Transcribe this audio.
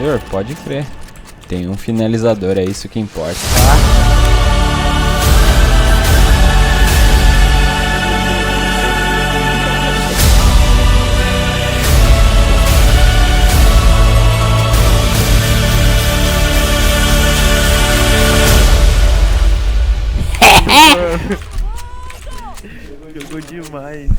Senhor, pode crer. Tem um finalizador, é isso que importa. Jogou demais.